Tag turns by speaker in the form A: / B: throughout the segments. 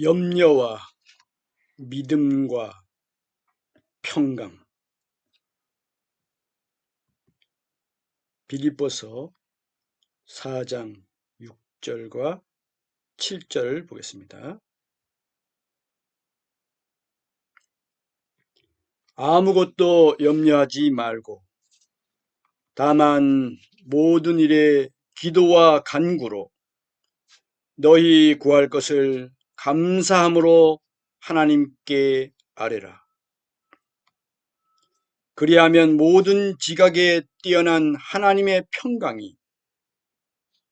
A: 염려와 믿음과 평강. 빌립보서 4장 6절과 7절 보겠습니다. 아무것도 염려하지 말고 다만 모든 일에 기도와 간구로 너희 구할 것을 감사함으로 하나님께 아뢰라. 그리하면 모든 지각에 뛰어난 하나님의 평강이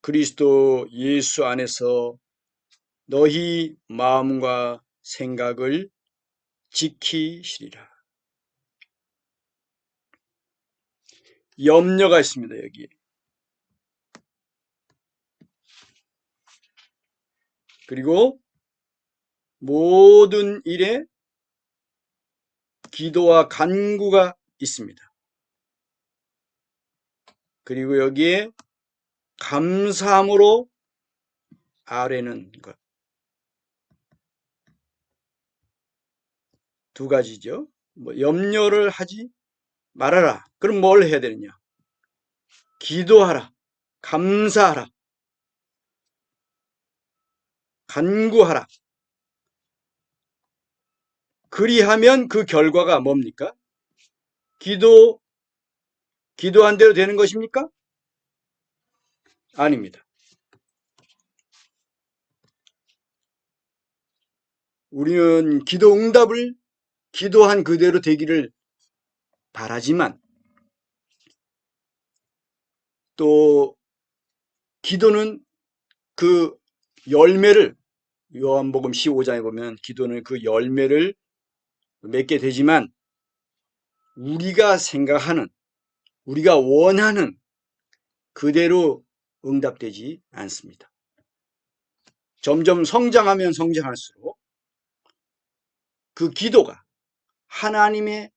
A: 그리스도 예수 안에서 너희 마음과 생각을 지키시리라. 염려가 있습니다. 여기에. 그리고 모든 일에 기도와 간구가 있습니다. 그리고 여기에 감사함으로 아뢰는 것. 두 가지죠. 염려를 하지 말아라. 그럼 뭘 해야 되느냐? 기도하라. 감사하라. 간구하라. 그리하면 그 결과가 뭡니까? 기도한 대로 되는 것입니까? 아닙니다. 우리는 기도 응답을 기도한 그대로 되기를 바라지만 또 기도는 그 열매를 요한복음 15장에 보면 기도는 그 열매를 맺게 되지만 우리가 생각하는 우리가 원하는 그대로 응답되지 않습니다. 점점 성장하면 성장할수록 그 기도가 하나님의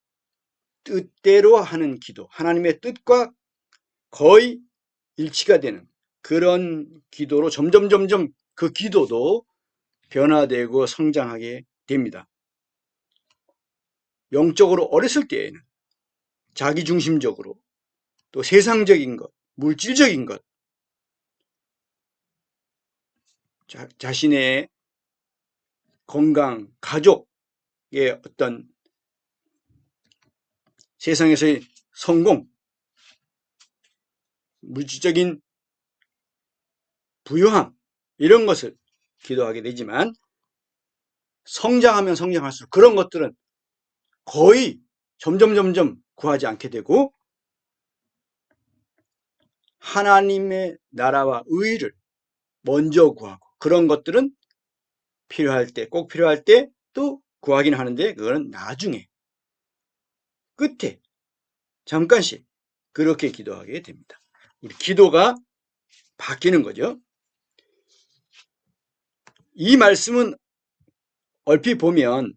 A: 뜻대로 하는 기도, 하나님의 뜻과 거의 일치가 되는 그런 기도로 점점 그 기도도 변화되고 성장하게 됩니다. 영적으로 어렸을 때에는 자기중심적으로 또 세상적인 것, 물질적인 것, 자신의 건강, 가족의 어떤 세상에서의 성공, 물질적인 부유함 이런 것을 기도하게 되지만 성장하면 성장할수록 그런 것들은 거의 점점 구하지 않게 되고 하나님의 나라와 의를 먼저 구하고 그런 것들은 필요할 때, 꼭 필요할 때 또 구하긴 하는데 그거는 나중에 끝에 잠깐씩 그렇게 기도하게 됩니다. 우리 기도가 바뀌는 거죠. 이 말씀은 얼핏 보면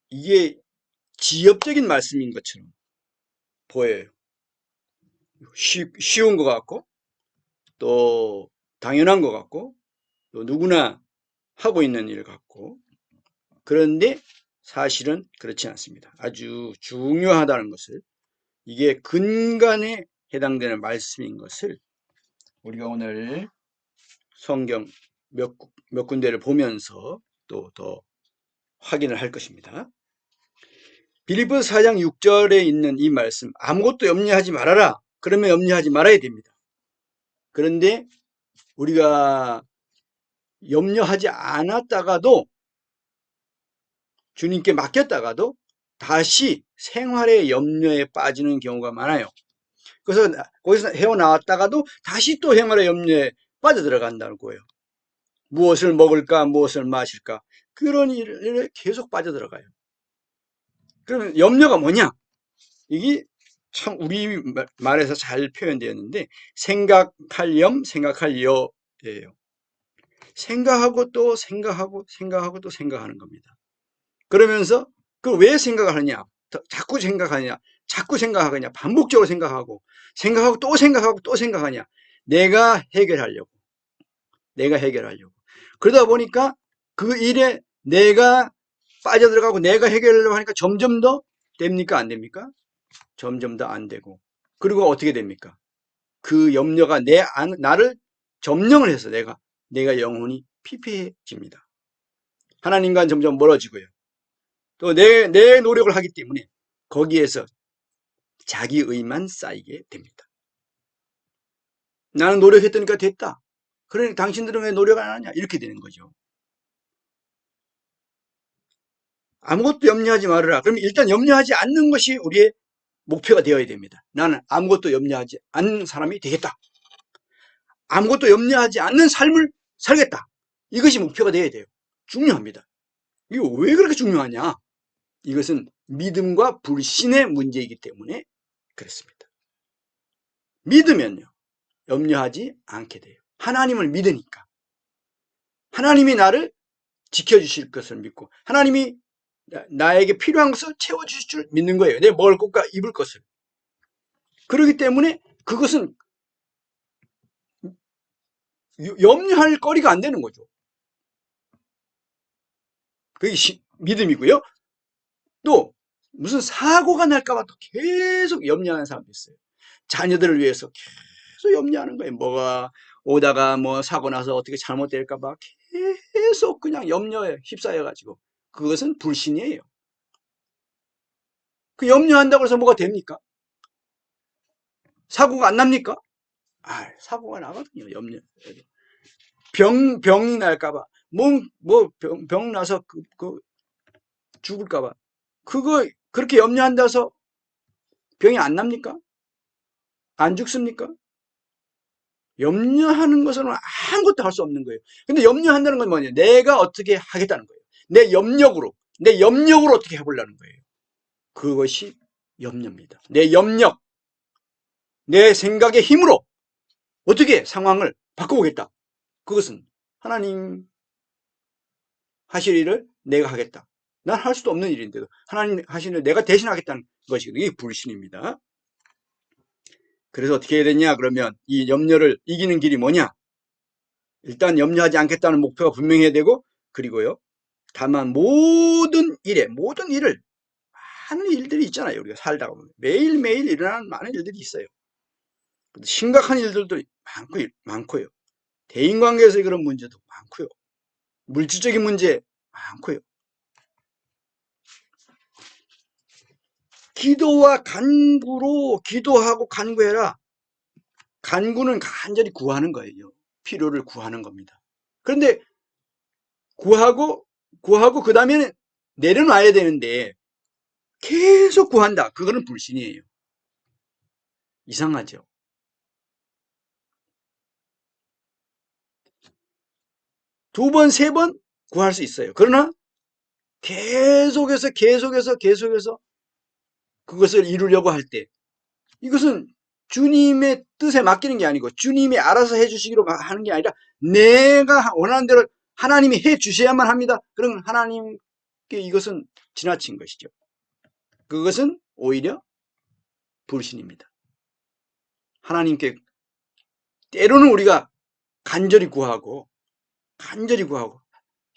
A: 이게 지엽적인 말씀인 것처럼 보여요. 쉬운 것 같고 또 당연한 것 같고 또 누구나 하고 있는 일 같고 그런데 사실은 그렇지 않습니다. 아주 중요하다는 것을 이게 근간에 해당되는 말씀인 것을 우리가 오늘 성경 몇 군데를 보면서 또 더 확인을 할 것입니다. 빌립보서 4장 6절에 있는 이 말씀 아무것도 염려하지 말아라. 그러면 염려하지 말아야 됩니다. 그런데 우리가 염려하지 않았다가도 주님께 맡겼다가도 다시 생활의 염려에 빠지는 경우가 많아요. 그래서 거기서 헤어나왔다가도 다시 또 생활의 염려에 빠져들어간다는 거예요. 무엇을 먹을까 무엇을 마실까 그런 일에 계속 빠져들어가요. 그러면 염려가 뭐냐? 이게 참 우리 말에서 잘 표현되었는데 생각할 염, 생각할 여예요. 생각하고 또 생각하고 또 생각하는 겁니다. 그러면서 그 왜 생각을 하냐? 자꾸 생각하냐? 자꾸 생각하냐? 반복적으로 생각하고 또 생각하고 또 생각하냐? 내가 해결하려고. 그러다 보니까 그 일에 내가 빠져들어가고 내가 해결하려고 하니까 점점 더 됩니까? 안 됩니까? 점점 더 안 되고. 그리고 어떻게 됩니까? 그 염려가 나를 점령을 해서 내가 영혼이 피폐해집니다. 하나님과는 점점 멀어지고요. 또 내 노력을 하기 때문에 거기에서 자기의만 쌓이게 됩니다. 나는 노력했더니까 됐다. 그러니 당신들은 왜 노력 안 하냐? 이렇게 되는 거죠. 아무것도 염려하지 말아라. 그럼 일단 염려하지 않는 것이 우리의 목표가 되어야 됩니다. 나는 아무것도 염려하지 않는 사람이 되겠다. 아무것도 염려하지 않는 삶을 살겠다. 이것이 목표가 되어야 돼요. 중요합니다. 이거 왜 그렇게 중요하냐? 이것은 믿음과 불신의 문제이기 때문에 그렇습니다. 믿으면요, 염려하지 않게 돼요. 하나님을 믿으니까. 하나님이 나를 지켜주실 것을 믿고 하나님이 나에게 필요한 것을 채워주실 줄 믿는 거예요. 내 먹을 것과 입을 것을. 그렇기 때문에 그것은 염려할 거리가 안 되는 거죠. 그게 믿음이고요. 또 무슨 사고가 날까 봐 또 계속 염려하는 사람도 있어요. 자녀들을 위해서 계속 염려하는 거예요. 뭐가 오다가 뭐 사고 나서 어떻게 잘못될까 봐 계속 그냥 염려에 휩싸여 가지고 그것은 불신이에요. 그 염려한다고 해서 뭐가 됩니까? 사고가 안 납니까? 사고가 나거든요. 염려. 병이 날까 봐. 병 나서 죽을까 봐. 그거 그렇게 염려한다고 해서 병이 안 납니까? 안 죽습니까? 염려하는 것은 아무것도 할 수 없는 거예요. 근데 염려한다는 건 뭐냐? 내가 어떻게 하겠다는 거예요. 내 염력으로 어떻게 해보려는 거예요. 그것이 염려입니다. 내 염력, 내 생각의 힘으로 어떻게 상황을 바꿔보겠다. 그것은 하나님 하실 일을 내가 하겠다. 난 할 수도 없는 일인데도 하나님 하시는 일을 내가 대신하겠다는 것이거든요. 이게 불신입니다. 그래서 어떻게 해야 되냐? 그러면 이 염려를 이기는 길이 뭐냐? 일단 염려하지 않겠다는 목표가 분명해야 되고, 그리고요, 다만 모든 일을 많은 일들이 있잖아요. 우리가 살다가 보면 매일매일 일어나는 많은 일들이 있어요. 심각한 일들도 많고요. 대인관계에서의 그런 문제도 많고요. 물질적인 문제 많고요. 기도와 간구로 기도하고 간구해라. 간구는 간절히 구하는 거예요. 필요를 구하는 겁니다. 그런데 구하고 그 다음에는 내려놔야 되는데 계속 구한다. 그거는 불신이에요. 이상하죠. 두 번, 세 번 구할 수 있어요. 그러나 계속해서 그것을 이루려고 할 때 이것은 주님의 뜻에 맡기는 게 아니고 주님이 알아서 해주시기로 하는 게 아니라 내가 원하는 대로 하나님이 해주셔야만 합니다. 그러면 하나님께 이것은 지나친 것이죠. 그것은 오히려 불신입니다. 하나님께 때로는 우리가 간절히 구하고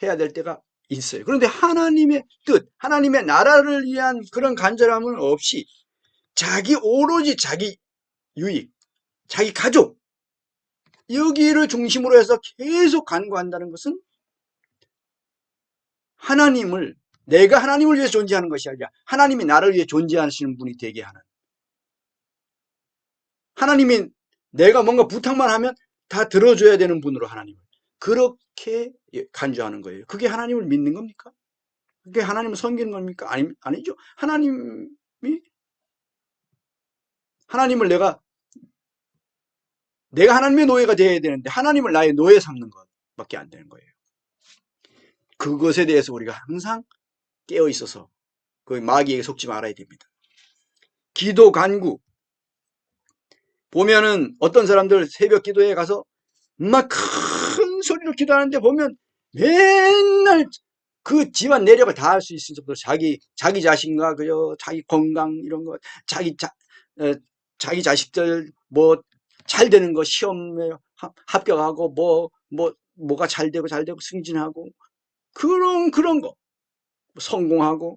A: 해야 될 때가 있어요. 그런데 하나님의 뜻, 하나님의 나라를 위한 그런 간절함은 없이 오로지 자기 유익, 자기 가족, 여기를 중심으로 해서 계속 간구한다는 것은 내가 하나님을 위해서 존재하는 것이 아니라 하나님이 나를 위해 존재하시는 분이 되게 하는, 하나님이 내가 뭔가 부탁만 하면 다 들어줘야 되는 분으로 하나님을 그렇게 간주하는 거예요. 그게 하나님을 믿는 겁니까? 그게 하나님을 섬기는 겁니까? 아니죠. 하나님을 내가 하나님의 노예가 되어야 되는데 하나님을 나의 노예 삼는 것밖에 안 되는 거예요. 그것에 대해서 우리가 항상 깨어 있어서 그 마귀에게 속지 말아야 됩니다. 기도 간구 보면은 어떤 사람들 새벽 기도에 가서 막 큰 소리로 기도하는데 보면 맨날 그 집안 내력을 다 할 수 있을 정도로 자기 자신과 자기 건강 이런 거 자기 자식들 뭐 잘 되는 거, 시험에 합격하고, 뭐가 잘 되고 승진하고, 그런 거, 성공하고,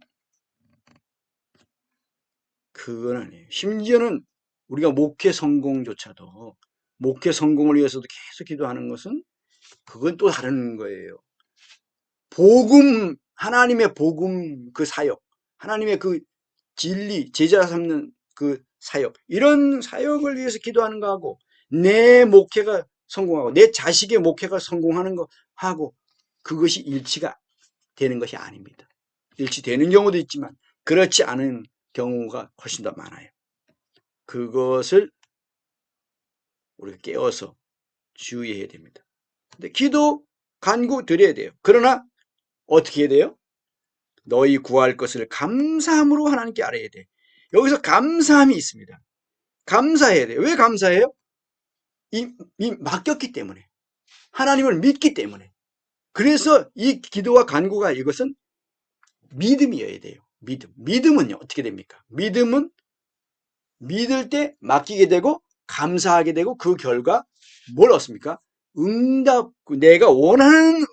A: 그건 아니에요. 심지어는 우리가 목회 성공조차도, 목회 성공을 위해서도 계속 기도하는 것은, 그건 또 다른 거예요. 복음, 하나님의 복음 그 사역, 하나님의 그 진리, 제자 삼는 그 사역, 이런 사역을 위해서 기도하는 거하고, 내 목회가 성공하고, 내 자식의 목회가 성공하는 거 하고, 그것이 일치가 되는 것이 아닙니다. 일치되는 경우도 있지만, 그렇지 않은 경우가 훨씬 더 많아요. 그것을 우리가 깨워서 주의해야 됩니다. 근데 기도, 간구 드려야 돼요. 그러나 어떻게 해야 돼요? 너희 구할 것을 감사함으로 하나님께 아뢰야 돼. 여기서 감사함이 있습니다. 감사해야 돼요. 왜 감사해요? 맡겼기 때문에. 하나님을 믿기 때문에. 그래서 이 기도와 간구가 이것은 믿음이어야 돼요. 믿음은요, 어떻게 됩니까? 믿음은 믿을 때 맡기게 되고 감사하게 되고 그 결과 뭘 얻습니까? 응답, 내가 원하는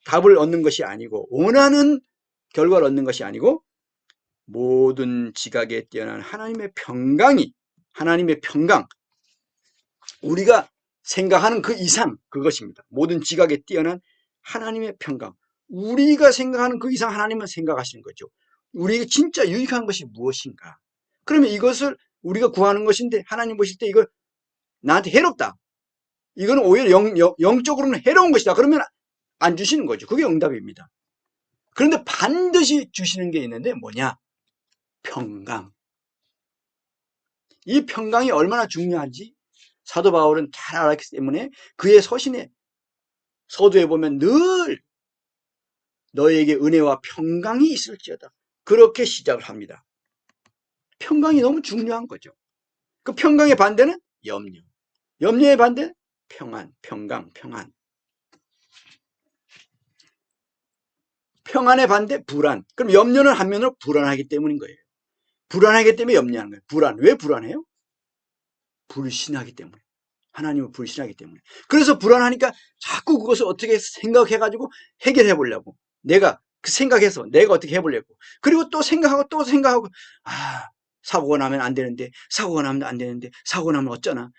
A: 답을 얻는 것이 아니고 원하는 결과를 얻는 것이 아니고 모든 지각에 뛰어난 하나님의 평강, 우리가 생각하는 그 이상 그것입니다. 모든 지각에 뛰어난 하나님의 평강, 우리가 생각하는 그 이상 하나님은 생각하시는 거죠. 우리에게 진짜 유익한 것이 무엇인가? 그러면 이것을 우리가 구하는 것인데 하나님 보실 때 이걸 나한테 해롭다, 이거는 오히려 영적으로는 해로운 것이다, 그러면 안 주시는 거죠. 그게 응답입니다. 그런데 반드시 주시는 게 있는데 뭐냐? 평강. 이 평강이 얼마나 중요한지 사도 바울은 잘 알았기 때문에 그의 서신에, 서두에 보면 늘 너에게 은혜와 평강이 있을지어다, 그렇게 시작을 합니다. 평강이 너무 중요한 거죠. 그 평강의 반대는 염려, 염려의 반대는 평안, 평강, 평안. 평안의 반대 불안. 그럼 염려는 한면으로 불안하기 때문인 거예요. 불안하기 때문에 염려하는 거예요. 불안. 왜 불안해요? 불신하기 때문에. 하나님을 불신하기 때문에. 그래서 불안하니까 자꾸 그것을 어떻게 생각해가지고 해결해 보려고, 내가 그 생각해서 내가 어떻게 해보려고, 그리고 또 생각하고, 사고가 나면 안 되는데, 사고가 나면 안 되는데, 사고가 나면 어쩌나,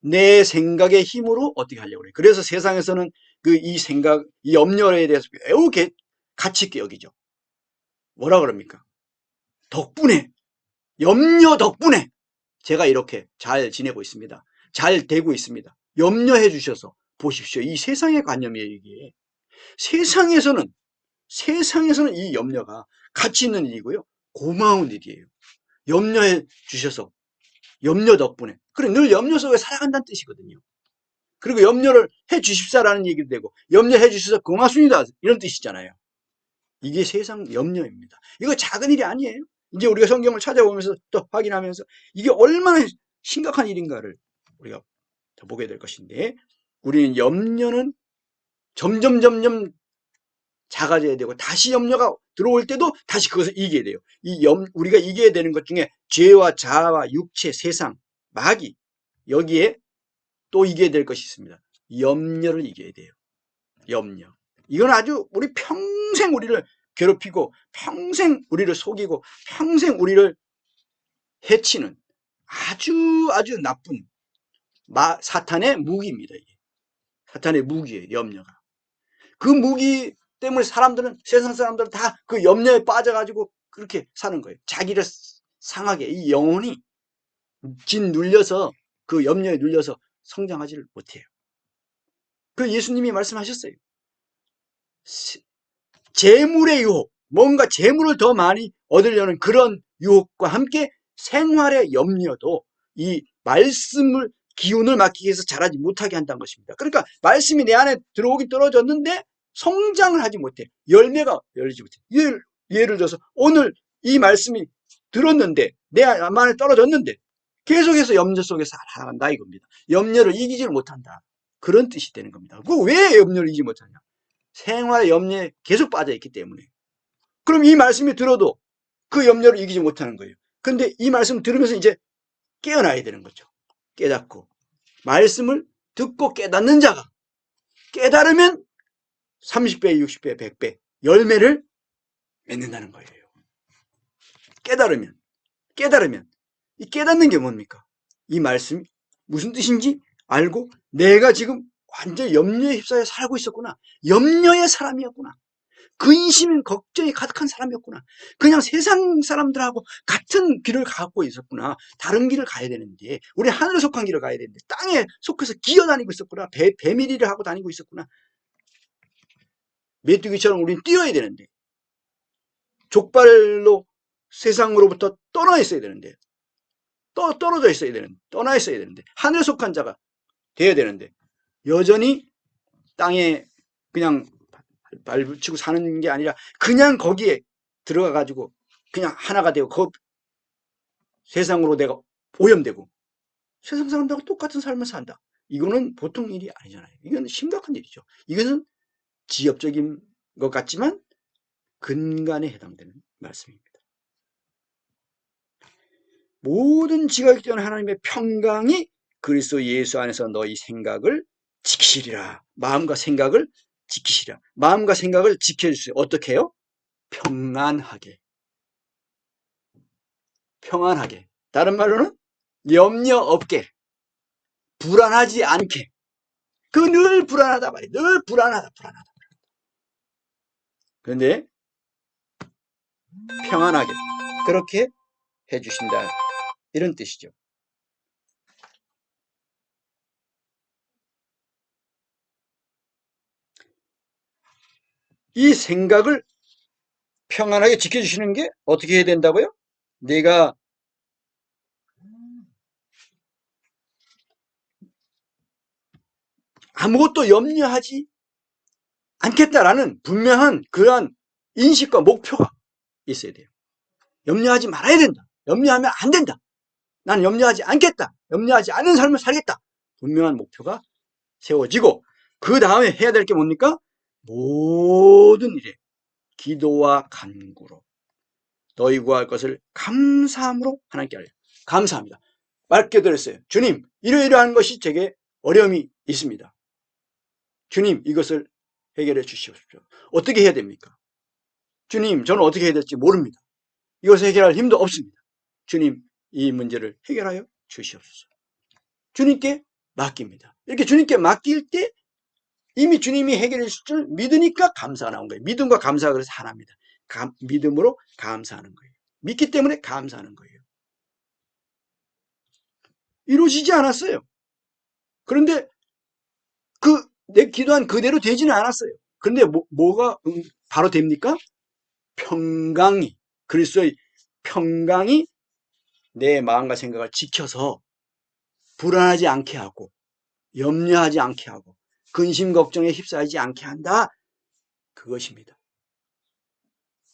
A: 내 생각의 힘으로 어떻게 하려고 그래요. 그래서 세상에서는 이 염려에 대해서 매우 가치 있게 여기죠. 뭐라 그럽니까? 염려 덕분에 제가 이렇게 잘 지내고 있습니다. 잘 되고 있습니다. 염려해 주셔서 보십시오. 이 세상의 관념이에요, 이게. 세상에서는 이 염려가 가치 있는 일이고요, 고마운 일이에요. 염려해 주셔서, 염려 덕분에. 그래, 늘 염려 속에 살아간다는 뜻이거든요. 그리고 염려를 해 주십사라는 얘기도 되고, 염려해 주셔서 고맙습니다, 이런 뜻이잖아요. 이게 세상 염려입니다. 이거 작은 일이 아니에요. 이제 우리가 성경을 찾아보면서 또 확인하면서 이게 얼마나 심각한 일인가를 우리가 더 보게 될 것인데, 우리는 염려는 점점 작아져야 되고, 다시 염려가 들어올 때도 다시 그것을 이겨야 돼요. 우리가 이겨야 되는 것 중에 죄와 자아와 육체, 세상, 마귀, 여기에 또 이겨야 될 것이 있습니다. 염려를 이겨야 돼요. 염려. 이건 아주 우리 평생 우리를 괴롭히고, 평생 우리를 속이고, 평생 우리를 해치는 아주 나쁜 사탄의 무기입니다. 이게 사탄의 무기예요, 염려가. 그 무기 때문에 세상 사람들은 다 그 염려에 빠져가지고 그렇게 사는 거예요. 자기를 상하게, 이 영혼이 그 염려에 눌려서 성장하지를 못해요. 그 예수님이 말씀하셨어요. 재물의 유혹, 뭔가 재물을 더 많이 얻으려는 그런 유혹과 함께 생활의 염려도 이 말씀을, 기운을 맡기기 위해서 자라지 못하게 한다는 것입니다. 그러니까 말씀이 내 안에 들어오긴 떨어졌는데 성장을 하지 못해. 열매가 열리지 못해. 예를 들어서 오늘 이 말씀이 들었는데, 내 안에 떨어졌는데 계속해서 염려 속에 살아간다 이겁니다. 염려를 이기지를 못한다, 그런 뜻이 되는 겁니다. 왜 염려를 이기지 못하냐? 생활의 염려에 계속 빠져있기 때문에. 그럼 이 말씀이 들어도 그 염려를 이기지 못하는 거예요. 근데 이 말씀 들으면서 이제 깨어나야 되는 거죠. 깨닫고 말씀을 듣고 깨닫는 자가 깨달으면 30배, 60배, 100배 열매를 맺는다는 거예요. 깨달으면 이 깨닫는 게 뭡니까? 이 말씀이 무슨 뜻인지 알고 내가 지금 완전 염려에 휩싸여 살고 있었구나. 염려의 사람이었구나. 근심, 걱정이 가득한 사람이었구나. 그냥 세상 사람들하고 같은 길을 갖고 있었구나. 다른 길을 가야 되는데 우리 하늘에 속한 길을 가야 되는데 땅에 속해서 기어다니고 있었구나. 배밀이를 하고 다니고 있었구나. 메뚜기처럼 우리는 뛰어야 되는데 족발로 세상으로부터 떠나 있어야 되는데 떨어져 있어야 되는데 떠나 있어야 되는데 하늘에 속한 자가 돼야 되는데 여전히 땅에 그냥 발붙이고 사는 게 아니라 그냥 거기에 들어가 가지고 그냥 하나가 되고 세상으로 내가 오염되고 세상 사람들하고 똑같은 삶을 산다. 이거는 보통 일이 아니잖아요. 이건 심각한 일이죠. 이것은 지엽적인 것 같지만 근간에 해당되는 말씀입니다. 모든 지각이 되는 하나님의 평강이 그리스도 예수 안에서 너희 생각을 지키시리라. 마음과 생각을 지키시리라. 마음과 생각을 지켜주세요. 어떻게 해요? 평안하게. 평안하게. 다른 말로는 염려 없게. 불안하지 않게. 그 늘 불안하다 말이에요. 늘 불안하다. 그런데 평안하게. 그렇게 해주신다. 이런 뜻이죠. 이 생각을 평안하게 지켜주시는 게 어떻게 해야 된다고요? 내가 아무것도 염려하지 않겠다라는 분명한 그러한 인식과 목표가 있어야 돼요. 염려하지 말아야 된다. 염려하면 안 된다. 나는 염려하지 않겠다. 염려하지 않은 삶을 살겠다. 분명한 목표가 세워지고 그 다음에 해야 될 게 뭡니까? 모든 일에 기도와 간구로 너희 구할 것을 감사함으로 하나님께 알려. 감사합니다. 맑게 들었어요. 주님, 이러이러한 것이 제게 어려움이 있습니다. 주님, 이것을 해결해 주시옵소서. 어떻게 해야 됩니까? 주님, 저는 어떻게 해야 될지 모릅니다. 이것을 해결할 힘도 없습니다. 주님, 이 문제를 해결하여 주시옵소서. 주님께 맡깁니다. 이렇게 주님께 맡길 때 이미 주님이 해결해 주실 줄 믿으니까 감사가 나온 거예요. 믿음과 감사가 그래서 하나입니다. 믿음으로 감사하는 거예요. 믿기 때문에 감사하는 거예요. 이루어지지 않았어요. 그런데 내 기도한 그대로 되지는 않았어요. 그런데 뭐가 바로 됩니까? 평강이, 그리스도의 평강이 내 마음과 생각을 지켜서 불안하지 않게 하고 염려하지 않게 하고 근심 걱정에 휩싸이지 않게 한다. 그것입니다.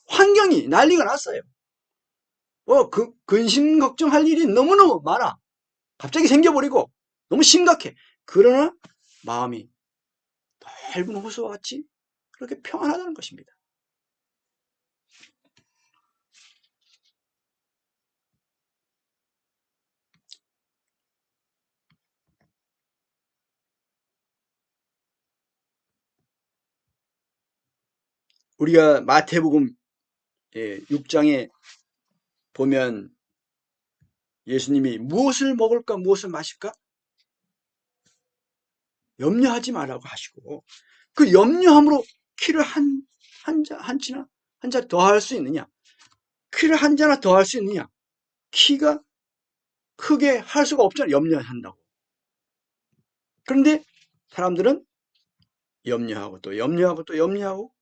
A: 환경이 난리가 났어요. 근심 걱정할 일이 너무너무 많아. 갑자기 생겨버리고 너무 심각해. 그러나 마음이 넓은 호수와 같이 그렇게 평안하다는 것입니다. 우리가 마태복음 6장에 보면 예수님이 무엇을 먹을까 무엇을 마실까 염려하지 말라고 하시고 그 염려함으로 키를 한 자 더 할 수 있느냐? 키를 한 자나 더 할 수 있느냐? 키가 크게 할 수가 없잖아요. 염려한다고. 그런데 사람들은 염려하고 또 염려하고 또 염려하고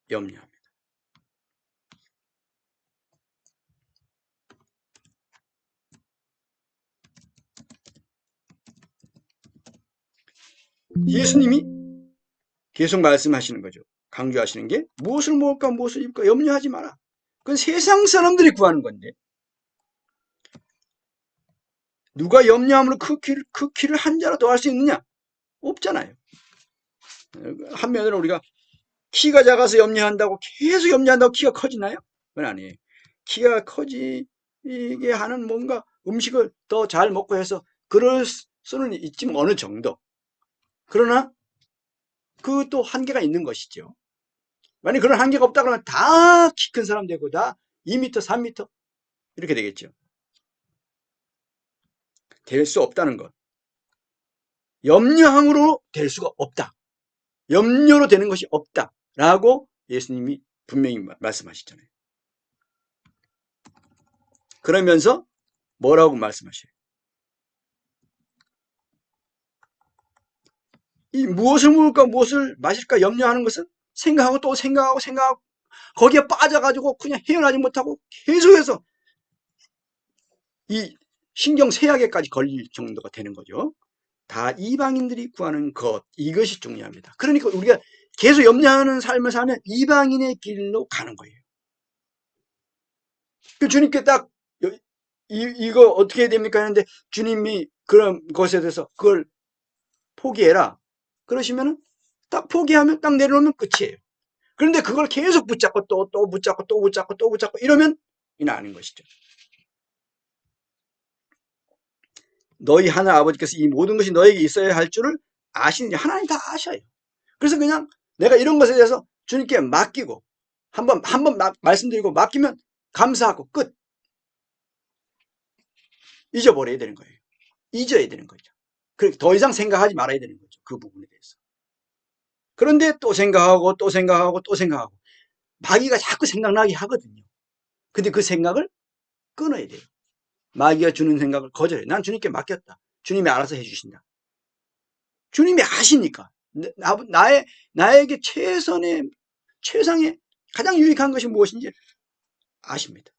A: 염려합니다. 예수님이 계속 말씀하시는 거죠. 강조하시는 게 무엇을 먹을까 무엇을 입을까 염려하지 마라. 그건 세상 사람들이 구하는 건데 누가 염려함으로 그 키를 한 자라 더 할 수 있느냐? 없잖아요. 한면으로 우리가 키가 작아서 염려한다고 계속 염려한다고 키가 커지나요? 그건 아니에요. 키가 커지게 하는 뭔가 음식을 더 잘 먹고 해서 그럴 수는 있지만 어느 정도. 그러나 그것도 한계가 있는 것이죠. 만약 그런 한계가 없다 그러면 다 키 큰 사람 되고 다 2m, 3m 이렇게 되겠죠. 될 수 없다는 것. 염려함으로 될 수가 없다. 염려로 되는 것이 없다. 라고 예수님이 분명히 말씀하시잖아요. 그러면서 뭐라고 말씀하셔요? 이 무엇을 먹을까 무엇을 마실까 염려하는 것은 생각하고 또 생각하고 생각하고 거기에 빠져가지고 그냥 헤어나지 못하고 계속해서 이 신경 쇠약에까지 걸릴 정도가 되는 거죠. 다 이방인들이 구하는 것, 이것이 중요합니다. 그러니까 우리가 계속 염려하는 삶을 살면 이방인의 길로 가는 거예요. 그 주님께 딱 이거 어떻게 해야 됩니까 하는데 주님이 그런 것에 대해서 그걸 포기해라 그러시면은 딱 포기하면 딱 내려놓으면 끝이에요. 그런데 그걸 계속 붙잡고 또 붙잡고 또 붙잡고 또 붙잡고 이러면 이는 아닌 것이죠. 너희 하늘 아버지께서 이 모든 것이 너에게 있어야 할 줄을 아시는지 하나님 다 아셔요. 그래서 그냥 내가 이런 것에 대해서 주님께 맡기고 한번 말씀드리고 맡기면 감사하고 끝. 잊어버려야 되는 거예요. 잊어야 되는 거죠. 더 이상 생각하지 말아야 되는 거죠. 그 부분에 대해서. 그런데 또 생각하고 또 생각하고 또 생각하고 마귀가 자꾸 생각나게 하거든요. 근데 그 생각을 끊어야 돼요. 마귀가 주는 생각을 거절해. 난 주님께 맡겼다. 주님이 알아서 해주신다. 주님이 아시니까. 나에게 최상의 가장 유익한 것이 무엇인지 아십니다.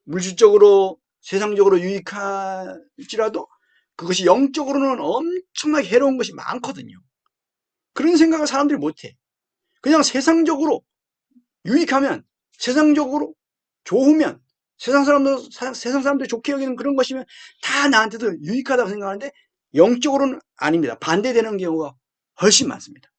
A: 물질적으로 세상적으로 유익할지라도 그것이 영적으로는 엄청나게 해로운 것이 많거든요. 그런 생각을 사람들이 못해. 그냥 세상적으로 유익하면 세상적으로 좋으면 세상 사람들 좋게 여기는 그런 것이면 다 나한테도 유익하다고 생각하는데 영적으로는 아닙니다. 반대되는 경우가 훨씬 많습니다.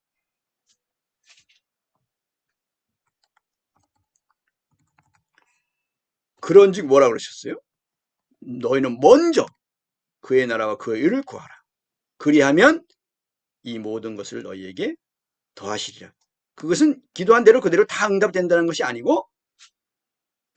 A: 그런즉 뭐라 그러셨어요? 너희는 먼저 그의 나라와 그의 의를 구하라. 그리하면 이 모든 것을 너희에게 더하시리라. 그것은 기도한 대로 그대로 다 응답된다는 것이 아니고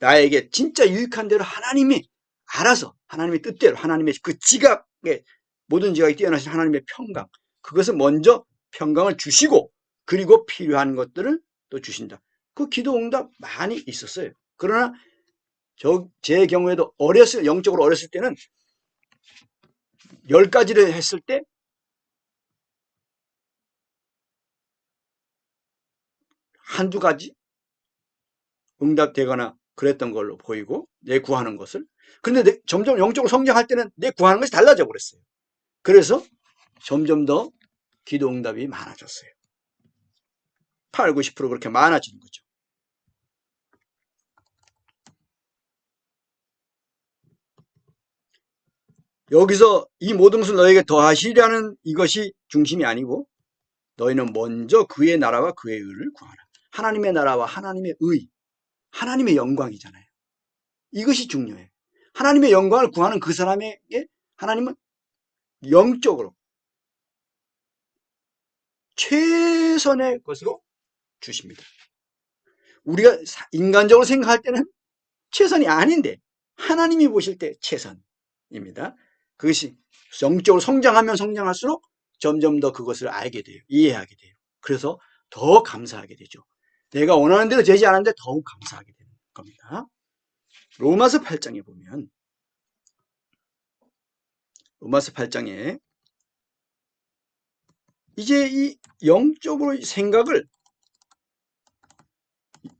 A: 나에게 진짜 유익한 대로 하나님이 알아서 하나님의 뜻대로 하나님의 그 지각에 모든 지각이 뛰어나신 하나님의 평강 그것을 먼저 평강을 주시고 그리고 필요한 것들을 또 주신다. 그 기도 응답 많이 있었어요. 그러나 제 경우에도 영적으로 어렸을 때는 10가지를 했을 때 한두 가지 응답되거나 그랬던 걸로 보이고 내 구하는 것을. 그런데 점점 영적으로 성장할 때는 내 구하는 것이 달라져 버렸어요. 그래서 점점 더 기도 응답이 많아졌어요. 8, 90% 그렇게 많아지는 거죠. 여기서 이 모든 것을 너에게 더하시려는 이것이 중심이 아니고 너희는 먼저 그의 나라와 그의 의를 구하라. 하나님의 나라와 하나님의 의, 하나님의 영광이잖아요. 이것이 중요해요. 하나님의 영광을 구하는 그 사람에게 하나님은 영적으로 최선의 것으로 주십니다. 우리가 인간적으로 생각할 때는 최선이 아닌데 하나님이 보실 때 최선입니다. 그것이 영적으로 성장하면 성장할수록 점점 더 그것을 알게 돼요. 이해하게 돼요. 그래서 더 감사하게 되죠. 내가 원하는 대로 되지 않았는데 더욱 감사하게 되는 겁니다. 로마서 8장에 보면 로마서 8장에 이제 이 영적으로 생각을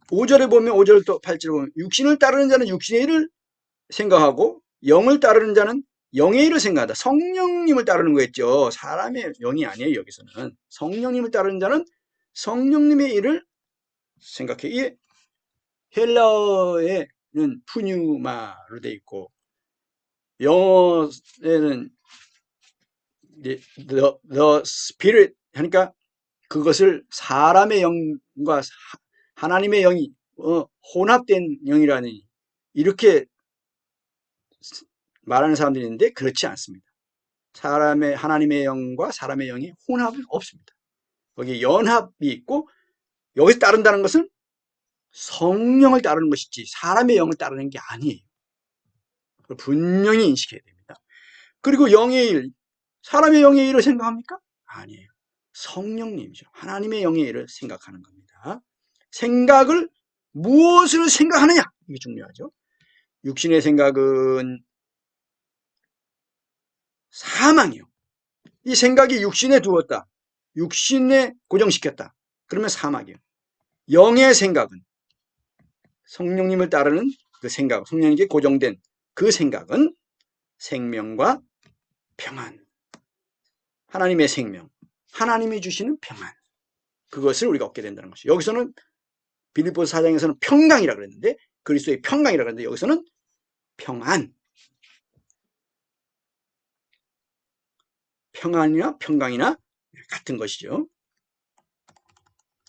A: 5절에 보면 5절부터 8절에 보면 육신을 따르는 자는 육신의 일을 생각하고 영을 따르는 자는 영의 일을 생각하다. 성령님을 따르는 거였죠. 사람의 영이 아니에요. 여기서는 성령님을 따르는 자는 성령님의 일을 생각해. 이게 헬라어에는 푸뉴마로 돼 있고 영어에는 the spirit 하니까 그것을 사람의 영과 하나님의 영이 혼합된 영이라니 이렇게 말하는 사람들이 있는데 그렇지 않습니다. 하나님의 영과 사람의 영이 혼합이 없습니다. 거기에 연합이 있고, 여기서 따른다는 것은 성령을 따르는 것이지 사람의 영을 따르는 게 아니에요. 분명히 인식해야 됩니다. 그리고 영의 일, 사람의 영의 일을 생각합니까? 아니에요. 성령님이죠. 하나님의 영의 일을 생각하는 겁니다. 생각을 무엇을 생각하느냐, 이게 중요하죠. 육신의 생각은 사망이요. 이 생각이 육신에 두었다, 육신에 고정시켰다, 그러면 사망이에요. 영의 생각은, 성령님을 따르는 그 생각, 성령님께 고정된 그 생각은 생명과 평안, 하나님의 생명, 하나님이 주시는 평안, 그것을 우리가 얻게 된다는 것이죠. 여기서는 빌립보서 4장에서는 평강이라고 그랬는데, 그리스도의 평강이라고 그랬는데, 여기서는 평안, 평안이나 평강이나 같은 것이죠.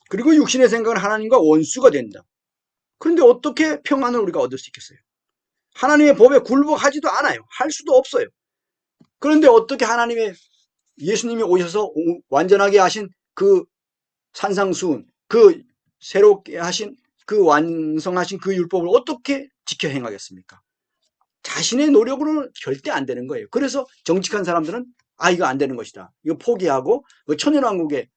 A: 그리고 육신의 생각은 하나님과 원수가 된다. 그런데 어떻게 평안을 우리가 얻을 수 있겠어요? 하나님의 법에 굴복하지도 않아요. 할 수도 없어요. 그런데 어떻게 예수님이 오셔서 완전하게 하신 그 산상수훈, 그 새롭게 하신 그 완성하신 그 율법을 어떻게 지켜 행하겠습니까? 자신의 노력으로는 절대 안 되는 거예요. 그래서 정직한 사람들은 이거 안 되는 것이다, 이거 포기하고 천연왕국에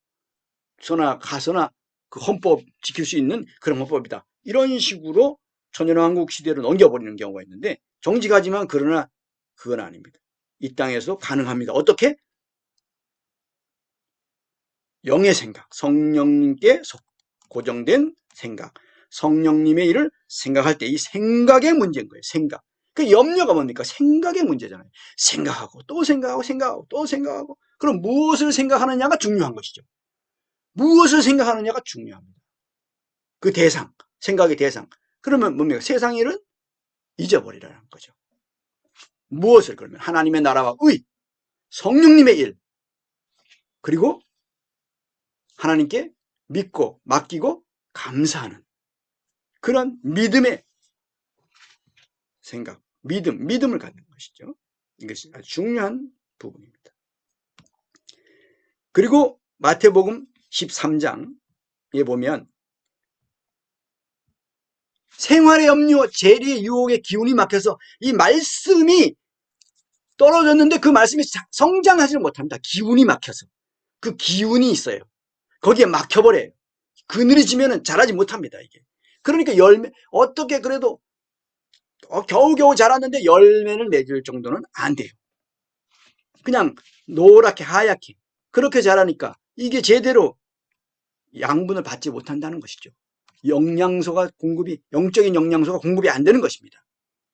A: 가서나 그 헌법 지킬 수 있는 그런 헌법이다, 이런 식으로 천연왕국 시대로 넘겨버리는 경우가 있는데, 정직하지만 그러나 그건 아닙니다. 이 땅에서 가능합니다. 어떻게? 영의 생각, 성령님께 고정된 생각, 성령님의 일을 생각할 때 이 생각의 문제인 거예요. 생각. 그 염려가 뭡니까? 생각의 문제잖아요. 생각하고 또 생각하고 생각하고 또 생각하고. 그럼 무엇을 생각하느냐가 중요한 것이죠. 무엇을 생각하느냐가 중요합니다. 그 대상, 생각의 대상. 그러면 뭡니까? 세상 일은 잊어버리라는 거죠. 무엇을? 그러면 하나님의 나라와 의, 성령님의 일, 그리고 하나님께 믿고 맡기고 감사하는 그런 믿음의 생각, 믿음을 갖는 것이죠. 이것이 아주 중요한 부분입니다. 그리고 마태복음 13장에 보면 생활의 염려, 재리의 유혹의 기운이 막혀서 이 말씀이 떨어졌는데 그 말씀이 성장하지를 못합니다. 기운이 막혀서. 그 기운이 있어요. 거기에 막혀버려요. 그늘이 지면은 자라지 못합니다, 이게. 그러니까 어떻게 그래도 겨우겨우 자랐는데 열매를 맺을 정도는 안 돼요. 그냥 노랗게 하얗게 그렇게 자라니까 이게 제대로 양분을 받지 못한다는 것이죠. 영적인 영양소가 공급이 안 되는 것입니다.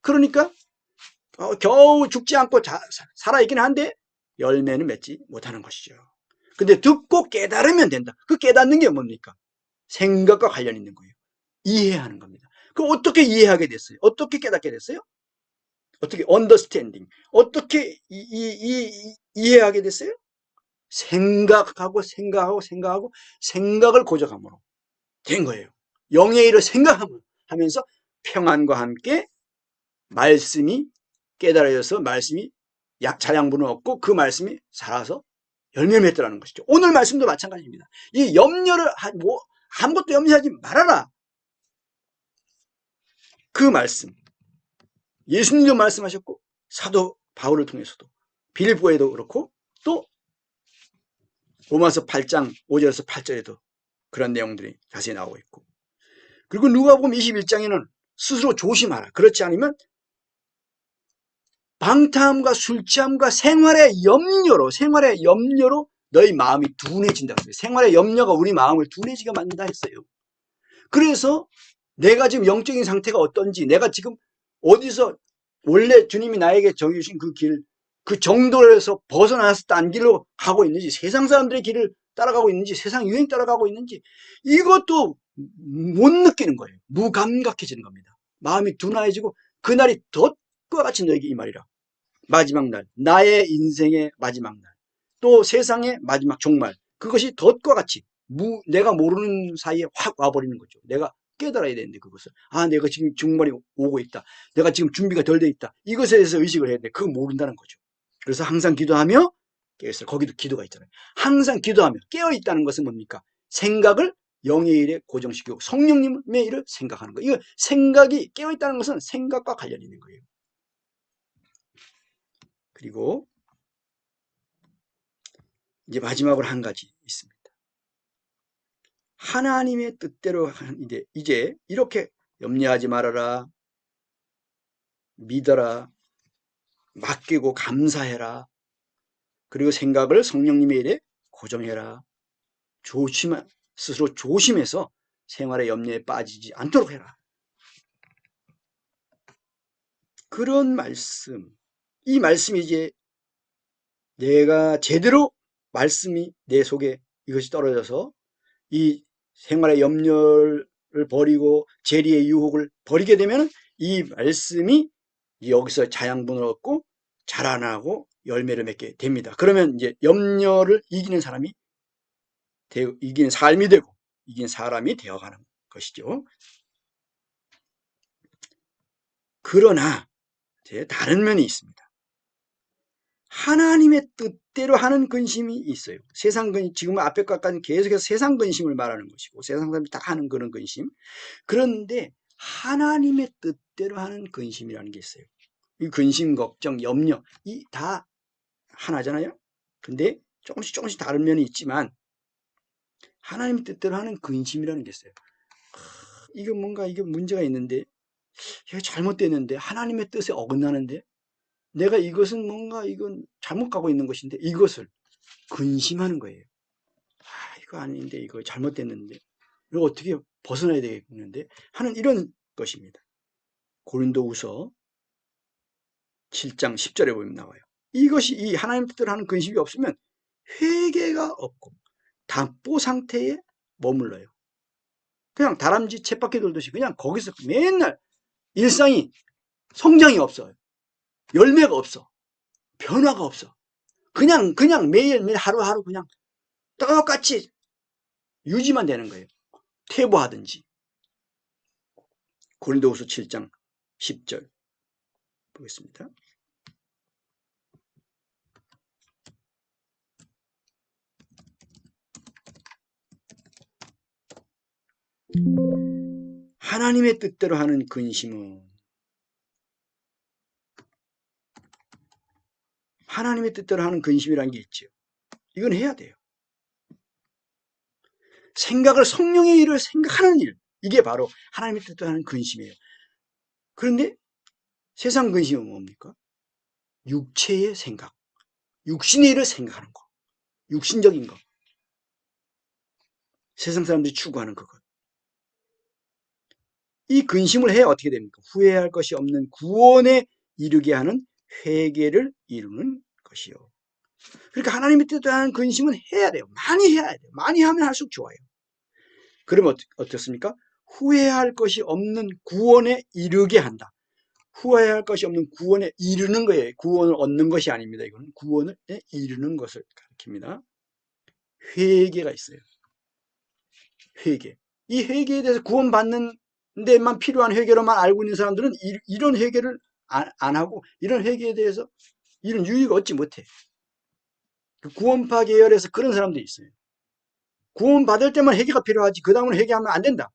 A: 그러니까 겨우 죽지 않고 살아있긴 한데 열매는 맺지 못하는 것이죠. 근데 듣고 깨달으면 된다. 그 깨닫는 게 뭡니까? 생각과 관련 있는 거예요. 이해하는 겁니다. 그럼 어떻게 이해하게 됐어요? 어떻게 깨닫게 됐어요? 어떻게 understanding, 어떻게 이해하게 됐어요? 생각하고 생각을 고정함으로 된 거예요. 영의 일을 생각하면서 평안과 함께 말씀이 깨달아져서 말씀이 자양분을 얻고 그 말씀이 살아서 열매 맺더라는 것이죠. 오늘 말씀도 마찬가지입니다. 이 염려를 아무것도 염려하지 말아라. 그 말씀, 예수님도 말씀하셨고 사도 바울을 통해서도 빌립보에도 그렇고 또 로마서 8장 5절에서 8절에도 그런 내용들이 자세히 나오고 있고, 그리고 누가복음 21장에는 스스로 조심하라. 그렇지 않으면 방탕함과 술취함과 생활의 염려로 너희 마음이 둔해진다고 했어요. 생활의 염려가 우리 마음을 둔해지게 만든다 했어요. 그래서 내가 지금 영적인 상태가 어떤지, 내가 지금 어디서 원래 주님이 나에게 정해주신 그 길, 그 정도에서 벗어나서 딴 길로 가고 있는지, 세상 사람들의 길을 따라가고 있는지, 세상 유행 따라가고 있는지, 이것도 못 느끼는 거예요. 무감각해지는 겁니다. 마음이 둔해지고 그날이 덫과 같이 너에게 이 말이라. 마지막 날, 나의 인생의 마지막 날, 또 세상의 마지막 종말, 그것이 덫과 같이 내가 모르는 사이에 확 와버리는 거죠. 내가 깨달아야 되는데, 그것을. 아, 내가 지금 중말이 오고 있다. 내가 지금 준비가 덜 돼 있다. 이것에 대해서 의식을 해야 돼. 그거 모른다는 거죠. 그래서 항상 기도하며 깨어있어요. 거기도 기도가 있잖아요. 항상 기도하며 깨어있다는 것은 뭡니까? 생각을 영의 일에 고정시키고 성령님의 일을 생각하는 거예요. 이거 생각이 깨어있다는 것은 생각과 관련이 있는 거예요. 그리고 이제 마지막으로 한 가지 있습니다. 하나님의 뜻대로 이제 이렇게 염려하지 말아라, 믿어라, 맡기고 감사해라, 그리고 생각을 성령님의 일에 고정해라. 스스로 조심해서 생활의 염려에 빠지지 않도록 해라. 그런 말씀, 이 말씀이 이제 내가 제대로 말씀이 내 속에 이것이 떨어져서 이 생활의 염려를 버리고 재리의 유혹을 버리게 되면 이 말씀이 여기서 자양분을 얻고 자라나고 열매를 맺게 됩니다. 그러면 이제 염려를 이기는 사람이 이기는 삶이 되고 이긴 사람이 되어가는 것이죠. 그러나 다른 면이 있습니다. 하나님의 뜻대로 하는 근심이 있어요. 세상 근심, 지금 앞에 것까지는 계속해서 세상 근심을 말하는 것이고 세상 사람들이 다 하는 그런 근심. 그런데 하나님의 뜻대로 하는 근심이라는 게 있어요. 이 근심, 걱정, 염려 이 다 하나잖아요. 근데 조금씩 다른 면이 있지만 하나님 뜻대로 하는 근심이라는 게 있어요. 이게 뭔가 이게 문제가 있는데 이게 잘못됐는데 하나님의 뜻에 어긋나는데 내가 이것은 뭔가 이건 잘못 가고 있는 것인데 이것을 근심하는 거예요. 아, 이거 아닌데 이거 잘못됐는데 이거 어떻게 벗어나야 되겠는데 하는 이런 것입니다. 고린도후서 7장 10절에 보면 나와요. 이것이 이 하나님 뜻대로 하는 근심이 없으면 회개가 없고 답보 상태에 머물러요. 그냥 다람쥐 쳇바퀴 돌듯이 그냥 거기서 맨날 일상이 성장이 없어요. 열매가 없어. 변화가 없어. 그냥 매일매일 하루하루 그냥 똑같이 유지만 되는 거예요. 퇴보하든지. 고린도후서 7장 10절 보겠습니다. 하나님의 뜻대로 하는 근심은 하나님의 뜻대로 하는 근심이라는 게 있죠. 이건 해야 돼요. 생각을 성령의 일을 생각하는 일. 이게 바로 하나님의 뜻대로 하는 근심이에요. 그런데 세상 근심은 뭡니까? 육체의 생각. 육신의 일을 생각하는 거. 육신적인 거. 세상 사람들이 추구하는 그것. 이 근심을 해야 어떻게 됩니까? 후회할 것이 없는 구원에 이르게 하는 회개를 이루는 것이요. 그러니까 하나님의 뜻대로 하는 근심은 해야 돼요. 많이 해야 돼요. 많이 하면 할수록 좋아요. 그러면 어떻습니까? 후회할 것이 없는 구원에 이르게 한다. 후회할 것이 없는 구원에 이르는 거예요. 구원을 얻는 것이 아닙니다. 이거는 구원을 이루는 것을 가리킵니다. 회개가 있어요. 회개. 이 회개에 대해서 구원받는 데만 필요한 회개로만 알고 있는 사람들은 이런 회개를 안 하고 이런 회개에 대해서 이런 유익을 얻지 못해. 구원파 계열에서 그런 사람들이 있어요. 구원받을 때만 회개가 필요하지 그 다음은 회개하면 안 된다.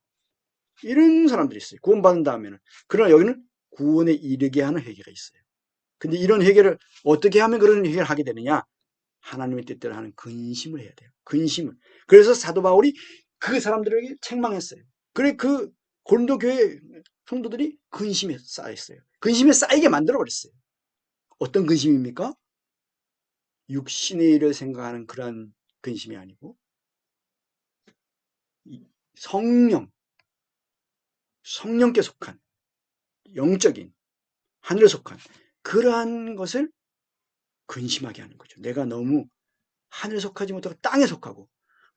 A: 이런 사람들이 있어요. 구원받은 다음에는. 그러나 여기는 구원에 이르게 하는 회개가 있어요. 근데 이런 회개를 어떻게 하면 그런 회개를 하게 되느냐? 하나님의 뜻대로 하는 근심을 해야 돼요. 근심을. 그래서 사도 바울이 그 사람들에게 책망했어요. 그래 그 고린도 교회 성도들이 근심에 쌓였어요. 근심에 쌓이게 만들어 버렸어요. 어떤 근심입니까? 육신의 일을 생각하는 그러한 근심이 아니고 성령께 속한 영적인 하늘에 속한 그러한 것을 근심하게 하는 거죠. 내가 너무 하늘에 속하지 못하고 땅에 속하고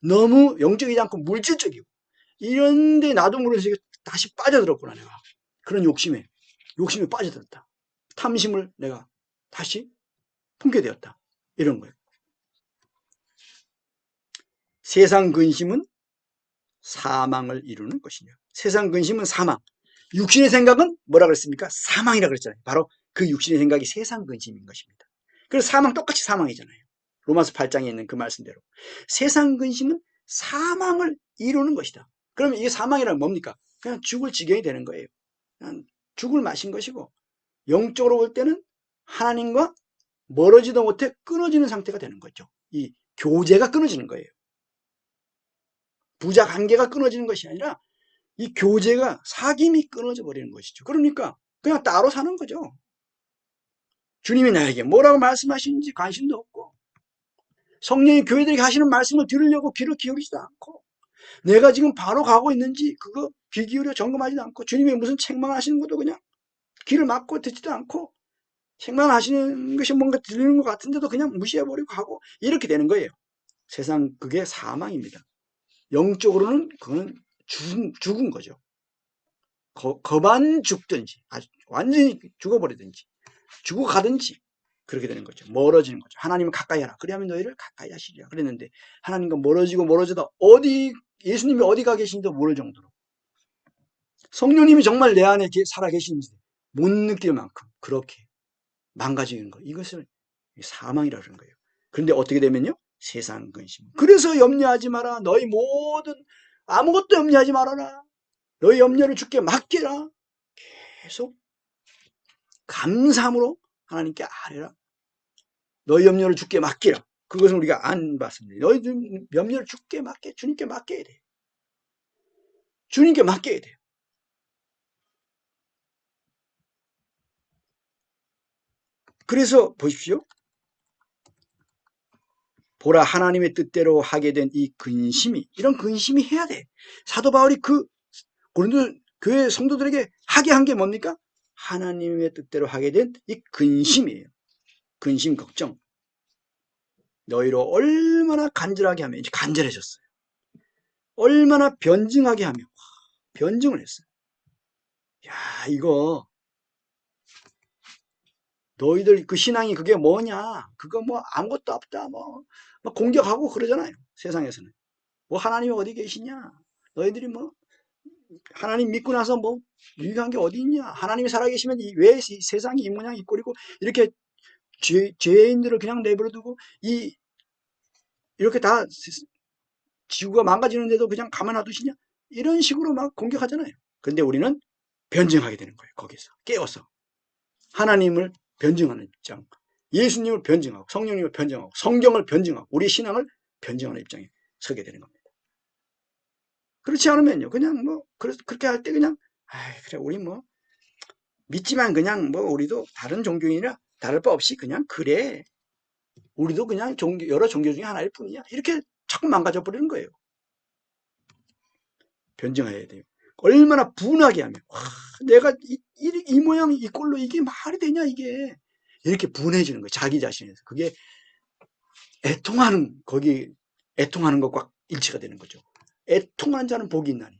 A: 너무 영적이지 않고 물질적이고 이런데 나도 모르면서 다시 빠져들었구나 내가. 그런 욕심에 빠져들었다. 탐심을 내가 다시 품게 되었다. 이런 거예요. 세상 근심은 사망을 이루는 것이냐. 세상 근심은 사망. 육신의 생각은 뭐라 그랬습니까? 사망이라 그랬잖아요. 바로 그 육신의 생각이 세상 근심인 것입니다. 그래서 사망 똑같이 사망이잖아요. 로마서 8장에 있는 그 말씀대로. 세상 근심은 사망을 이루는 것이다. 그러면 이게 사망이란 뭡니까? 그냥 죽을 지경이 되는 거예요. 그냥 죽을 맛인 것이고, 영적으로 볼 때는 하나님과 멀어지도 못해 끊어지는 상태가 되는 거죠. 이 교제가 끊어지는 거예요. 부자 관계가 끊어지는 것이 아니라 이 교제가 사귐이 끊어져 버리는 것이죠. 그러니까 그냥 따로 사는 거죠. 주님이 나에게 뭐라고 말씀하시는지 관심도 없고, 성령이 교회들에게 하시는 말씀을 들으려고 귀를 기울이지도 않고, 내가 지금 바로 가고 있는지 그거 귀 기울여 점검하지도 않고, 주님이 무슨 책망을 하시는 것도 그냥 귀를 막고 듣지도 않고, 책망을 하시는 것이 뭔가 들리는 것 같은데도 그냥 무시해버리고 하고, 이렇게 되는 거예요. 세상 그게 사망입니다. 영적으로는 그건 죽은 거죠. 거반 죽든지, 완전히 죽어버리든지, 죽어가든지, 그렇게 되는 거죠. 멀어지는 거죠. 하나님은 가까이 하라. 그리하면 너희를 가까이 하시리라. 그랬는데, 하나님과 멀어지다 예수님이 어디가 계신지도 모를 정도로, 성령님이 정말 내 안에 살아 계신지 못 느낄 만큼 그렇게 망가지는 거. 이것을 사망이라 그러는 거예요. 그런데 어떻게 되면요? 세상 근심. 그래서 염려하지 마라. 너희 모든 아무것도 염려하지 말아라. 너희 염려를 주께 맡겨라. 계속 감사함으로 하나님께 아뢰라. 너희 염려를 주께 맡기라. 그것은 우리가 안 받습니다. 너희 염려를 주께 주님께 맡겨야 돼요. 주님께 맡겨야 돼요. 그래서 보십시오. 보라, 하나님의 뜻대로 하게 된 이 근심이, 이런 근심이 해야 돼. 사도 바울이 그 고린도 교회 성도들에게 하게 한 게 뭡니까? 하나님의 뜻대로 하게 된 이 근심이에요. 근심, 걱정. 너희로 얼마나 간절하게 하면, 이제 간절해졌어요. 얼마나 변증하게 하며, 변증을 했어요. 야, 이거 너희들 그 신앙이 그게 뭐냐? 그거 뭐 아무것도 없다. 막 공격하고 그러잖아요. 세상에서는. 뭐 하나님이 어디 계시냐? 너희들이 뭐 하나님 믿고 나서 뭐 유익한 게 어디 있냐? 하나님이 살아계시면 왜 세상이 이 모양 이 꼴이고 이렇게 죄인들을 그냥 내버려두고 이렇게 다 지구가 망가지는데도 그냥 가만 놔두시냐? 이런 식으로 막 공격하잖아요. 근데 우리는 변증하게 되는 거예요. 거기서 깨워서 하나님을 변증하는 입장, 예수님을 변증하고 성령님을 변증하고 성경을 변증하고 우리 신앙을 변증하는 입장에 서게 되는 겁니다. 그렇지 않으면요, 그냥 뭐 그렇게 할 때 그냥 그래 우리 뭐 믿지만 그냥 뭐 우리도 다른 종교인이라 다를 바 없이 그냥 그래, 우리도 그냥 여러 종교 중에 하나일 뿐이야, 이렇게 자꾸 망가져 버리는 거예요. 변증해야 돼요. 얼마나 분하게 하면 내가 이 모양 이 꼴로 이게 말이 되냐 이게, 이렇게 분해지는 거예요. 자기 자신에서. 그게 애통하는 것과 일치가 되는 거죠. 애통하는 자는 복이 있나니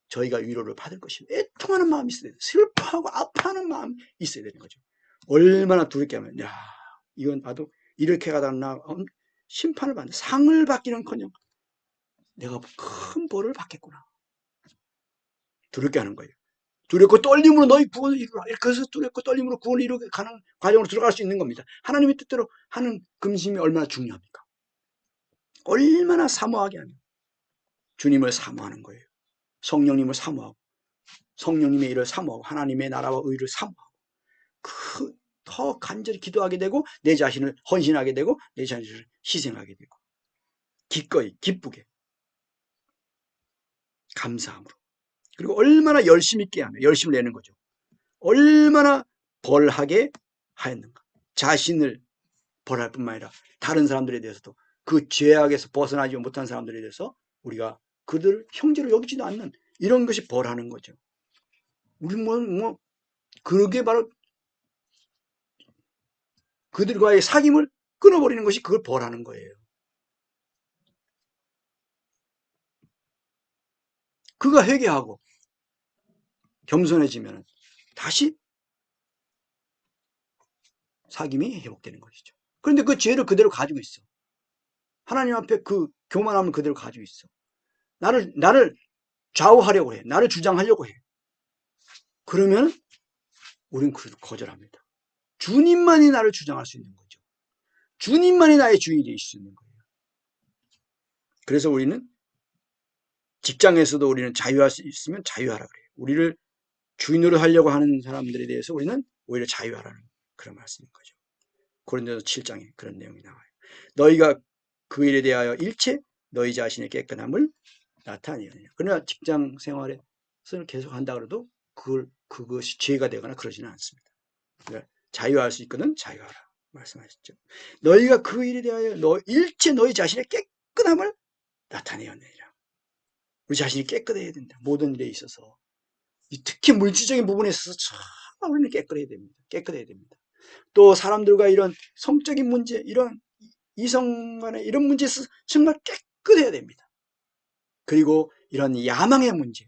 A: 저희가 위로를 받을 것입니다. 애통하는 마음이 있어야 돼요. 슬퍼하고 아파하는 마음이 있어야 되는 거죠. 얼마나 두렵게 하면, 야, 이건 봐도 이렇게 가다가 나 심판을 받는, 상을 받기는커녕 내가 큰 벌을 받겠구나. 두렵게 하는 거예요. 두렵고 떨림으로 너희 구원을 이루라. 이렇게 해서 두렵고 떨림으로 구원을 이루게 가는 과정으로 들어갈 수 있는 겁니다. 하나님의 뜻대로 하는 근심이 얼마나 중요합니까? 얼마나 사모하게 하면 주님을 사모하는 거예요. 성령님을 사모하고 성령님의 일을 사모하고 하나님의 나라와 의를 사모하고 더 간절히 기도하게 되고 내 자신을 헌신하게 되고 내 자신을 희생하게 되고 기꺼이 기쁘게 감사함으로, 그리고 얼마나 열심 있게 하며 열심을 내는 거죠. 얼마나 벌하게 하였는가. 자신을 벌할 뿐만 아니라 다른 사람들에 대해서도, 그 죄악에서 벗어나지 못한 사람들에 대해서 우리가 그들을 형제로 여기지도 않는 이런 것이 벌하는 거죠. 우리 그게 바로 그들과의 사귐을 끊어버리는 것이 그걸 벌하는 거예요. 그가 회개하고 겸손해지면 다시 사귐이 회복되는 것이죠. 그런데 그 죄를 그대로 가지고 있어. 하나님 앞에 그 교만함을 그대로 가지고 있어. 나를 좌우하려고 해. 나를 주장하려고 해. 그러면 우리는 거절합니다. 주님만이 나를 주장할 수 있는 거죠. 주님만이 나의 주인이 될 수 있는 거예요. 그래서 우리는 직장에서도 우리는 자유할 수 있으면 자유하라 그래요. 우리를 주인으로 하려고 하는 사람들에 대해서 우리는 오히려 자유하라는 그런 말씀인 거죠. 고린도서 7장에 그런 내용이 나와요. 너희가 그 일에 대하여 일체 너희 자신의 깨끗함을 나타내느냐. 그러나 직장 생활에서 계속 한다 그래도 그것이 죄가 되거나 그러지는 않습니다. 그러니까 자유할 수 있거든 자유하라 말씀하셨죠. 너희가 그 일에 대하여 일체 너희 자신의 깨끗함을 나타내었느니라. 우리 자신이 깨끗해야 된다. 모든 일에 있어서. 특히 물질적인 부분에 있어서 참 우리는 깨끗해야 됩니다. 깨끗해야 됩니다. 또 사람들과 이런 성적인 문제, 이런 이성 간의 이런 문제에 있어서 정말 깨끗해야 됩니다. 그리고 이런 야망의 문제,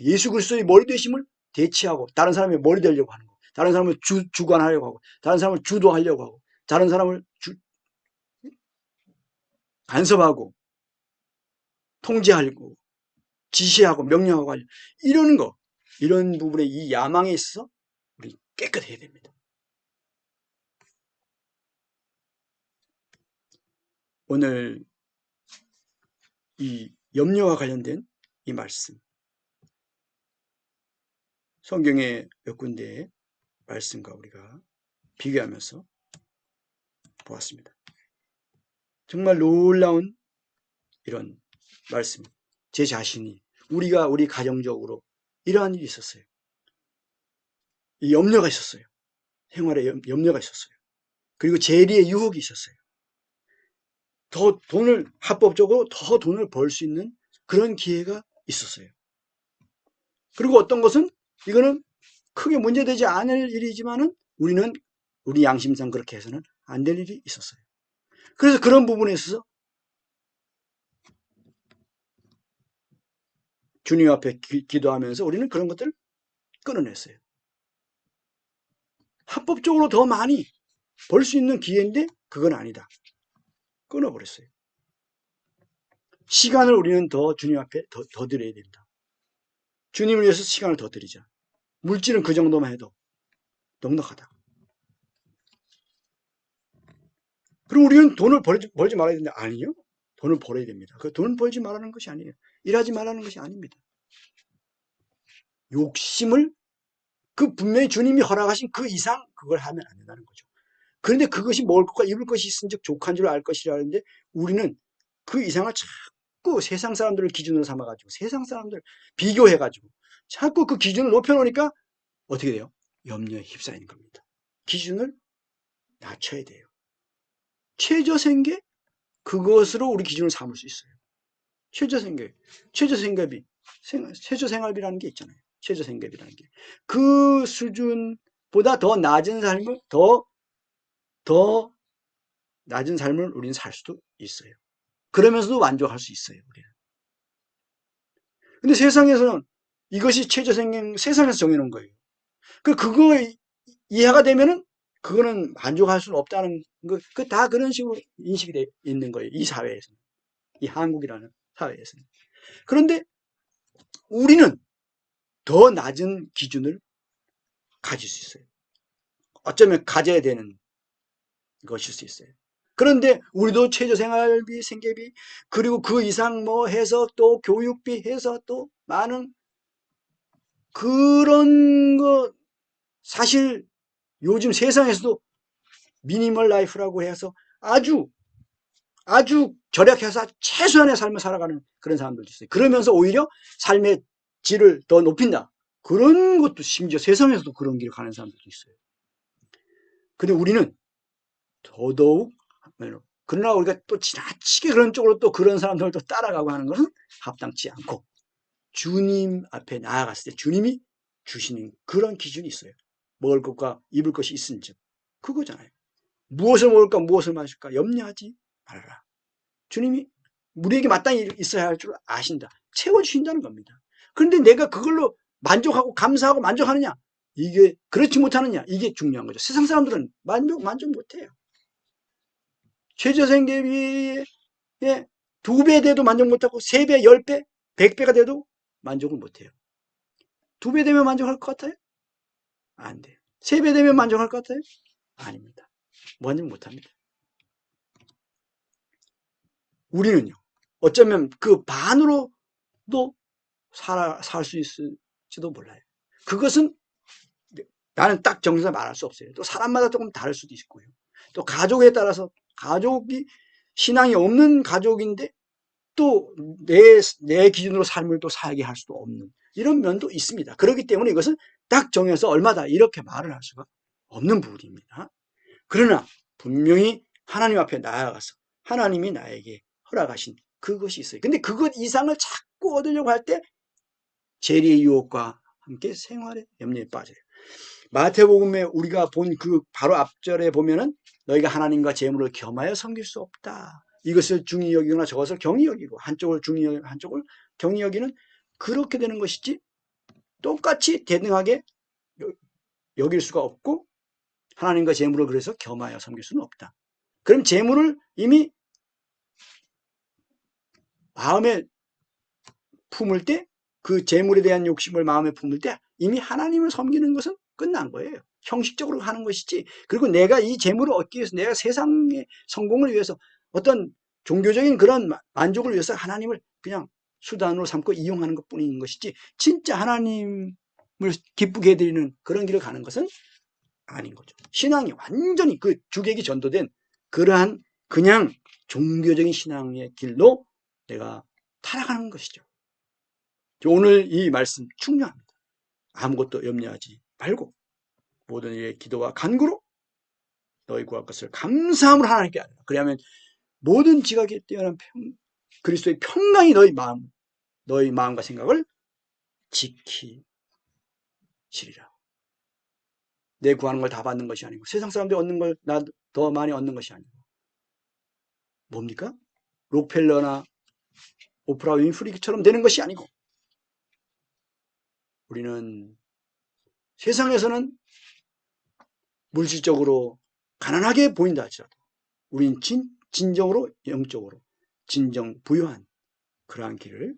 A: 예수 그리스도의 머리 되심을 대치하고 다른 사람의 머리 되려고 하는 거, 다른 사람을 주관하려고 하고, 다른 사람을 주도하려고 하고, 다른 사람을 간섭하고 통제하려고 지시하고 명령하고 하려고 이러는 거, 이런 부분에 이 야망에 있어서 우리 깨끗해야 됩니다. 오늘 이 염려와 관련된 이 말씀, 성경의 몇 군데의 말씀과 우리가 비교하면서 보았습니다. 정말 놀라운 이런 말씀, 제 자신이 우리 가정적으로 이러한 일이 있었어요. 이 염려가 있었어요. 생활에 염려가 있었어요. 그리고 재리의 유혹이 있었어요. 더 돈을 합법적으로 더 돈을 벌 수 있는 그런 기회가 있었어요. 그리고 어떤 것은 이거는 크게 문제되지 않을 일이지만은 우리 양심상 그렇게 해서는 안 될 일이 있었어요. 그래서 그런 부분에 있어서 주님 앞에 기도하면서 우리는 그런 것들을 끊어냈어요. 합법적으로 더 많이 벌 수 있는 기회인데 그건 아니다. 끊어버렸어요. 시간을 우리는 더 주님 앞에 더 드려야 된다. 주님을 위해서 시간을 더 드리자. 물질은 그 정도만 해도 넉넉하다. 그럼 우리는 돈을 벌지 말아야 된다. 아니요. 돈을 벌어야 됩니다. 그 돈을 벌지 말라는 것이 아니에요. 일하지 말라는 것이 아닙니다. 욕심을 분명히 주님이 허락하신 그 이상 그걸 하면 안 된다는 거죠. 그런데 그것이 먹을 것과 입을 것이 있은즉 족한 줄 알 것이라 하는데 우리는 그 이상을 자꾸 세상 사람들을 기준으로 삼아가지고 세상 사람들 비교해가지고 자꾸 그 기준을 높여놓으니까 어떻게 돼요? 염려에 휩싸이는 겁니다. 기준을 낮춰야 돼요. 최저생계 그것으로 우리 기준을 삼을 수 있어요. 최저생계비, 최저생활비라는 게 있잖아요. 최저생계비라는 게. 그 수준보다 더 낮은 삶을, 더 낮은 삶을 우리는 살 수도 있어요. 그러면서도 만족할 수 있어요, 우리는. 근데 세상에서는 이것이 세상에서 정해놓은 거예요. 그거 이해가 되면은, 그거는 만족할 수는 없다는 거, 다 그런 식으로 인식이 돼 있는 거예요. 이 사회에서는. 이 한국이라는 사회에서는. 그런데 우리는 더 낮은 기준을 가질 수 있어요. 어쩌면 가져야 되는 것일 수 있어요. 그런데 우리도 최저생활비, 생계비, 그리고 그 이상 뭐 해서 또 교육비 해서 또 많은 그런 거 사실 요즘 세상에서도 미니멀 라이프라고 해서 아주 절약해서 최소한의 삶을 살아가는 그런 사람들도 있어요. 그러면서 오히려 삶의 질을 더 높인다. 그런 것도 심지어 세상에서도 그런 길을 가는 사람들도 있어요. 근데 우리는 더더욱 그러나 우리가 또 지나치게 그런 쪽으로 또 그런 사람들을 또 따라가고 하는 것은 합당치 않고 주님 앞에 나아갔을 때 주님이 주시는 그런 기준이 있어요. 먹을 것과 입을 것이 있은즉 그거잖아요. 무엇을 먹을까 무엇을 마실까 염려하지 말아라. 주님이 우리에게 마땅히 있어야 할 줄 아신다. 채워주신다는 겁니다. 그런데 내가 그걸로 만족하고 감사하고 만족하느냐? 이게 그렇지 못하느냐? 이게 중요한 거죠. 세상 사람들은 만족 못해요. 최저생계비에 2배 돼도 만족 못하고 3배, 10배, 100배가 돼도 만족을 못해요. 2배 되면 만족할 것 같아요? 안 돼요. 3배 되면 만족할 것 같아요? 아닙니다. 만족 못합니다. 우리는요, 어쩌면 그 반으로도 살 수 있을지도 몰라요. 그것은 나는 딱 정해서 말할 수 없어요. 또 사람마다 조금 다를 수도 있고요. 또 가족에 따라서 가족이 신앙이 없는 가족인데 또 내 기준으로 삶을 또 살게 할 수도 없는 이런 면도 있습니다. 그렇기 때문에 이것은 딱 정해서 얼마다 이렇게 말을 할 수가 없는 부분입니다. 그러나 분명히 하나님 앞에 나아가서 하나님이 나에게 허락하신 그것이 있어요. 근데 그것 이상을 자꾸 얻으려고 할 때 재리의 유혹과 함께 생활의 염려에 빠져요. 마태복음에 우리가 본 그 바로 앞절에 보면은 너희가 하나님과 재물을 겸하여 섬길 수 없다. 이것을 중히 여기거나 저것을 경히 여기고 한쪽을 중히 여기고 한쪽을 경히 여기는 그렇게 되는 것이지 똑같이 대등하게 여길 수가 없고 하나님과 재물을 그래서 겸하여 섬길 수는 없다. 그럼 재물을 이미 마음에 품을 때 그 재물에 대한 욕심을 마음에 품을 때 이미 하나님을 섬기는 것은 끝난 거예요. 형식적으로 하는 것이지. 그리고 내가 이 재물을 얻기 위해서 내가 세상의 성공을 위해서 어떤 종교적인 그런 만족을 위해서 하나님을 그냥 수단으로 삼고 이용하는 것뿐인 것이지 진짜 하나님을 기쁘게 해드리는 그런 길을 가는 것은 아닌 거죠. 신앙이 완전히 그 주객이 전도된 그러한 그냥 종교적인 신앙의 길로 내가 타락하는 것이죠. 오늘 이 말씀 중요합니다. 아무것도 염려하지 말고 모든 일에 기도와 간구로 너희 구할 것을 감사함으로 하나님께 아뢰라. 그러면 모든 지각에 뛰어난 그리스도의 평강이 너희 마음과 생각을 지키시리라. 내 구하는 걸 다 받는 것이 아니고 세상 사람들이 얻는 걸 나 더 많이 얻는 것이 아니고 뭡니까? 록펠러나 오프라 윈프리처럼 되는 것이 아니고 우리는 세상에서는 물질적으로 가난하게 보인다 할지라도 우린 진정으로 영적으로 진정 부유한 그러한 길을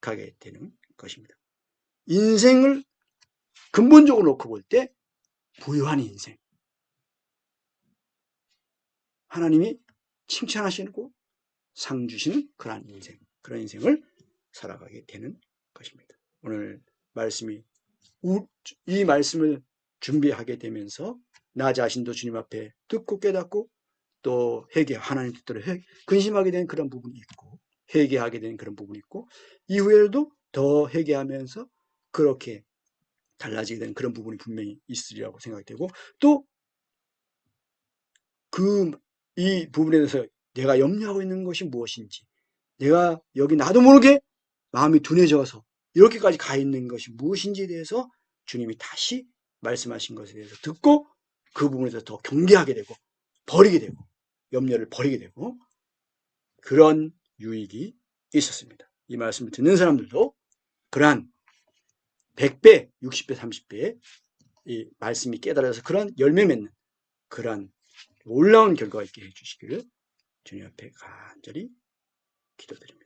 A: 가게 되는 것입니다. 인생을 근본적으로 놓고 볼 때 부유한 인생, 하나님이 칭찬하시고 상 주시는 그러한 인생, 그런 인생을 살아가게 되는 것입니다. 오늘 이 말씀을 준비하게 되면서 나 자신도 주님 앞에 듣고 깨닫고 또 하나님 뜻대로 근심하게 되는 그런 부분이 있고 회개하게 되는 그런 부분이 있고 이후에도 더 회개하면서 그렇게 달라지게 되는 그런 부분이 분명히 있으리라고 생각이 되고 또 이 부분에 대해서 내가 염려하고 있는 것이 무엇인지 내가 여기 나도 모르게 마음이 둔해져서 이렇게까지 가 있는 것이 무엇인지에 대해서 주님이 다시 말씀하신 것에 대해서 듣고 그 부분에 대해서 더 경계하게 되고 버리게 되고 염려를 버리게 되고 그런 유익이 있었습니다. 이 말씀을 듣는 사람들도 그러한 100배, 60배, 30배의 이 말씀이 깨달아서 그런 열매 맺는 그러한 놀라운 결과가 있게 해주시기를 주님 앞에 간절히 기도드립니다.